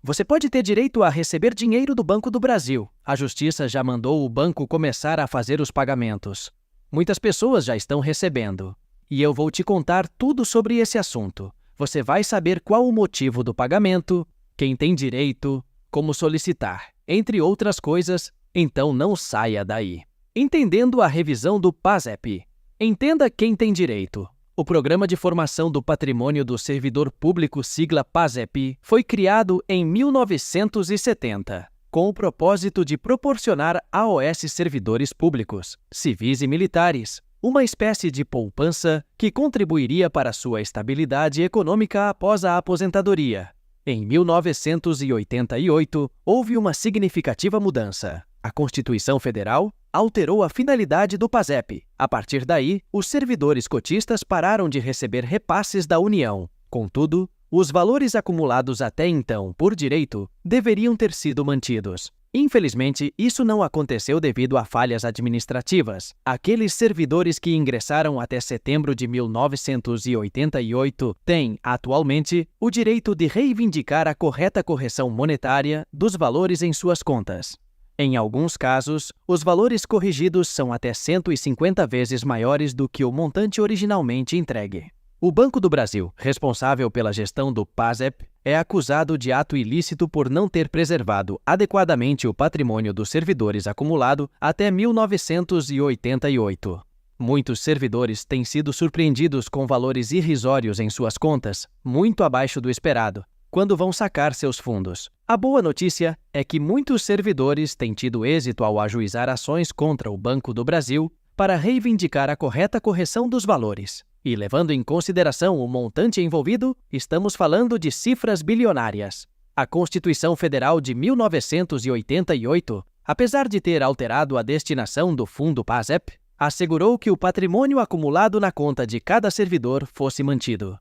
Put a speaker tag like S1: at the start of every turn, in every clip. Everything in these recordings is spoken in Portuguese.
S1: Você pode ter direito a receber dinheiro do Banco do Brasil. A Justiça já mandou o banco começar a fazer os pagamentos. Muitas pessoas já estão recebendo. E eu vou te contar tudo sobre esse assunto. Você vai saber qual o motivo do pagamento, quem tem direito, como solicitar, entre outras coisas, então não saia daí. Entendendo a revisão do PASEP. Entenda quem tem direito. O Programa de Formação do Patrimônio do Servidor Público, sigla PASEP, foi criado em 1970, com o propósito de proporcionar aos servidores públicos, civis e militares, uma espécie de poupança que contribuiria para sua estabilidade econômica após a aposentadoria. Em 1988, houve uma significativa mudança. A Constituição Federal alterou a finalidade do PASEP. A partir daí, os servidores cotistas pararam de receber repasses da União. Contudo, os valores acumulados até então por direito deveriam ter sido mantidos. Infelizmente, isso não aconteceu devido a falhas administrativas. Aqueles servidores que ingressaram até setembro de 1988 têm, atualmente, o direito de reivindicar a correta correção monetária dos valores em suas contas. Em alguns casos, os valores corrigidos são até 150 vezes maiores do que o montante originalmente entregue. O Banco do Brasil, responsável pela gestão do PASEP, é acusado de ato ilícito por não ter preservado adequadamente o patrimônio dos servidores acumulado até 1988. Muitos servidores têm sido surpreendidos com valores irrisórios em suas contas, muito abaixo do esperado, quando vão sacar seus fundos. A boa notícia é que muitos servidores têm tido êxito ao ajuizar ações contra o Banco do Brasil para reivindicar a correta correção dos valores. E levando em consideração o montante envolvido, estamos falando de cifras bilionárias. A Constituição Federal de 1988, apesar de ter alterado a destinação do fundo PASEP, assegurou que o patrimônio acumulado na conta de cada servidor fosse mantido.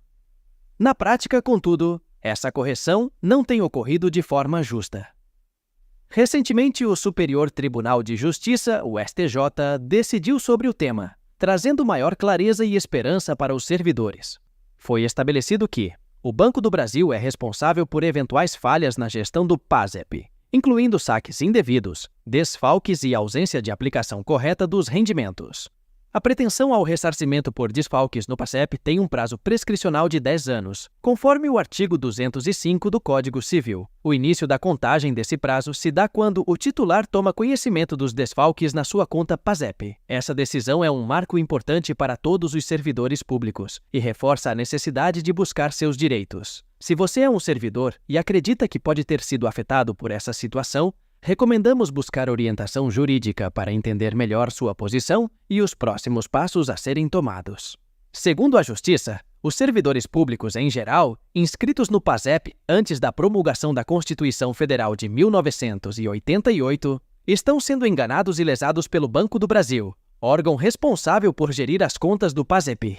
S1: Na prática, contudo, essa correção não tem ocorrido de forma justa. Recentemente, o Superior Tribunal de Justiça, o STJ, decidiu sobre o tema, trazendo maior clareza e esperança para os servidores. Foi estabelecido que o Banco do Brasil é responsável por eventuais falhas na gestão do PASEP, incluindo saques indevidos, desfalques e ausência de aplicação correta dos rendimentos. A pretensão ao ressarcimento por desfalques no PASEP tem um prazo prescricional de 10 anos, conforme o artigo 205 do Código Civil. O início da contagem desse prazo se dá quando o titular toma conhecimento dos desfalques na sua conta PASEP. Essa decisão é um marco importante para todos os servidores públicos e reforça a necessidade de buscar seus direitos. Se você é um servidor e acredita que pode ter sido afetado por essa situação, recomendamos buscar orientação jurídica para entender melhor sua posição e os próximos passos a serem tomados. Segundo a Justiça, os servidores públicos em geral, inscritos no PASEP antes da promulgação da Constituição Federal de 1988, estão sendo enganados e lesados pelo Banco do Brasil, órgão responsável por gerir as contas do PASEP.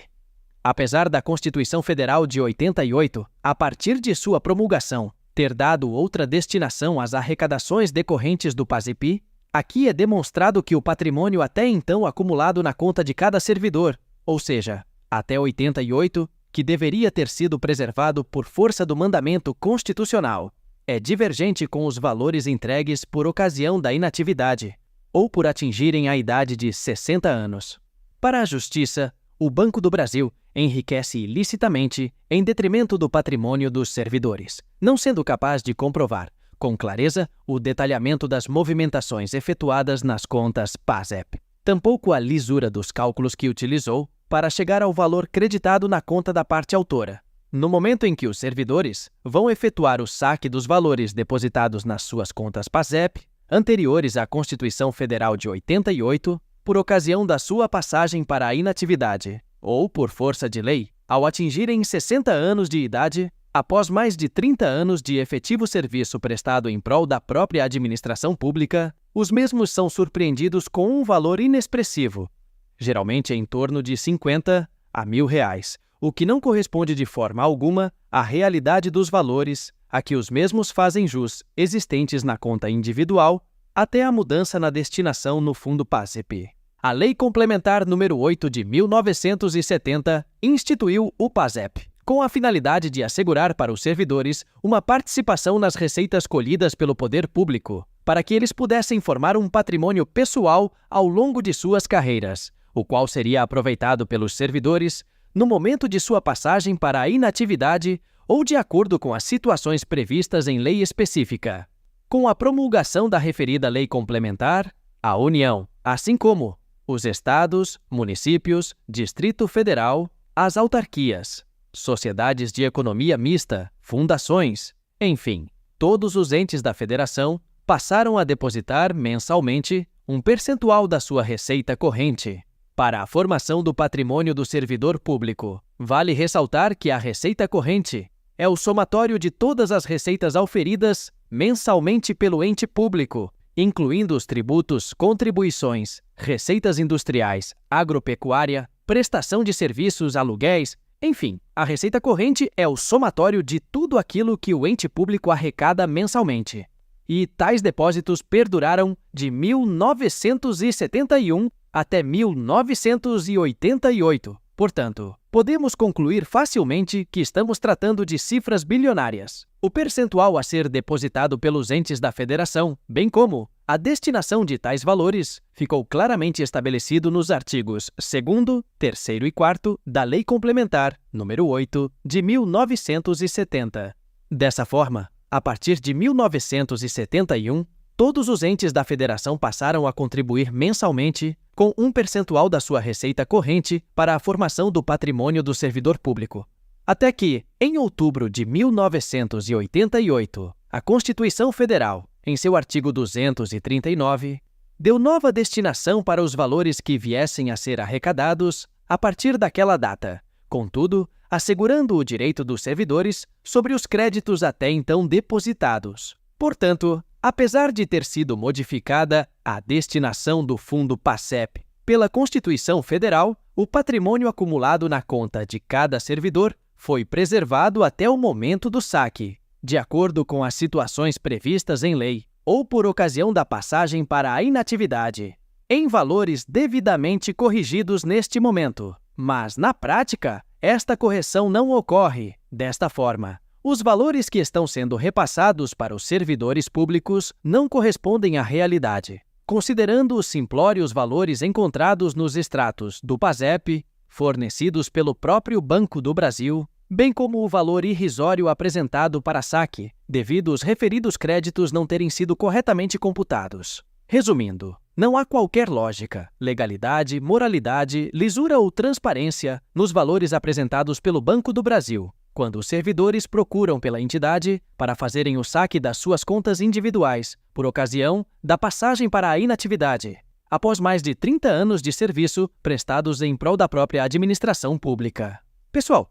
S1: Apesar da Constituição Federal de 88, a partir de sua promulgação, ter dado outra destinação às arrecadações decorrentes do PASEP, aqui é demonstrado que o patrimônio até então acumulado na conta de cada servidor, ou seja, até 88, que deveria ter sido preservado por força do mandamento constitucional, é divergente com os valores entregues por ocasião da inatividade, ou por atingirem a idade de 60 anos. Para a Justiça, o Banco do Brasil enriquece ilicitamente em detrimento do patrimônio dos servidores, não sendo capaz de comprovar, com clareza, o detalhamento das movimentações efetuadas nas contas PASEP, tampouco a lisura dos cálculos que utilizou para chegar ao valor creditado na conta da parte autora. No momento em que os servidores vão efetuar o saque dos valores depositados nas suas contas PASEP, anteriores à Constituição Federal de 88, por ocasião da sua passagem para a inatividade, ou por força de lei, ao atingirem 60 anos de idade, após mais de 30 anos de efetivo serviço prestado em prol da própria administração pública, os mesmos são surpreendidos com um valor inexpressivo, geralmente em torno de 50 a R$1.000, o que não corresponde de forma alguma à realidade dos valores a que os mesmos fazem jus existentes na conta individual até a mudança na destinação no fundo PASEP. A Lei Complementar nº 8 de 1970 instituiu o PASEP com a finalidade de assegurar para os servidores uma participação nas receitas colhidas pelo poder público, para que eles pudessem formar um patrimônio pessoal ao longo de suas carreiras, o qual seria aproveitado pelos servidores no momento de sua passagem para a inatividade ou de acordo com as situações previstas em lei específica. Com a promulgação da referida lei complementar, a União, assim como os estados, municípios, Distrito Federal, as autarquias, sociedades de economia mista, fundações, enfim, todos os entes da federação passaram a depositar mensalmente um percentual da sua receita corrente para a formação do patrimônio do servidor público. Vale ressaltar que a receita corrente é o somatório de todas as receitas auferidas mensalmente pelo ente público, incluindo os tributos, contribuições, receitas industriais, agropecuária, prestação de serviços, aluguéis, enfim, a receita corrente é o somatório de tudo aquilo que o ente público arrecada mensalmente. E tais depósitos perduraram de 1971 até 1988. Portanto, podemos concluir facilmente que estamos tratando de cifras bilionárias. O percentual a ser depositado pelos entes da federação, bem como a destinação de tais valores, ficou claramente estabelecido nos artigos 2º, 3º e 4º da Lei Complementar nº 8 de 1970. Dessa forma, a partir de 1971, todos os entes da federação passaram a contribuir mensalmente com um percentual da sua receita corrente para a formação do patrimônio do servidor público. Até que, em outubro de 1988, a Constituição Federal, em seu artigo 239, deu nova destinação para os valores que viessem a ser arrecadados a partir daquela data, contudo, assegurando o direito dos servidores sobre os créditos até então depositados. Portanto, apesar de ter sido modificada a destinação do Fundo PASEP pela Constituição Federal, o patrimônio acumulado na conta de cada servidor foi preservado até o momento do saque, de acordo com as situações previstas em lei, ou por ocasião da passagem para a inatividade, em valores devidamente corrigidos neste momento. Mas, na prática, esta correção não ocorre desta forma. Os valores que estão sendo repassados para os servidores públicos não correspondem à realidade, considerando os simplórios valores encontrados nos extratos do PASEP, fornecidos pelo próprio Banco do Brasil, bem como o valor irrisório apresentado para saque, devido os referidos créditos não terem sido corretamente computados. Resumindo, não há qualquer lógica, legalidade, moralidade, lisura ou transparência nos valores apresentados pelo Banco do Brasil, quando os servidores procuram pela entidade para fazerem o saque das suas contas individuais, por ocasião da passagem para a inatividade, após mais de 30 anos de serviço prestados em prol da própria administração pública. Pessoal,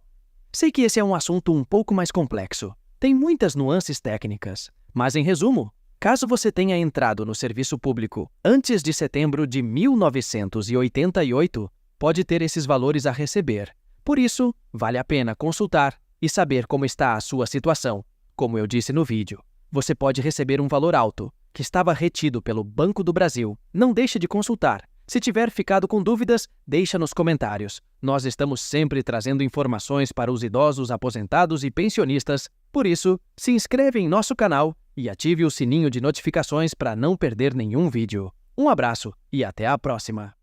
S1: sei que esse é um assunto um pouco mais complexo, tem muitas nuances técnicas, mas em resumo, caso você tenha entrado no serviço público antes de setembro de 1988, pode ter esses valores a receber. Por isso, vale a pena consultar e saber como está a sua situação. Como eu disse no vídeo, você pode receber um valor alto, que estava retido pelo Banco do Brasil. Não deixe de consultar. Se tiver ficado com dúvidas, deixa nos comentários. Nós estamos sempre trazendo informações para os idosos, aposentados e pensionistas. Por isso, se inscreve em nosso canal e ative o sininho de notificações para não perder nenhum vídeo. Um abraço e até a próxima!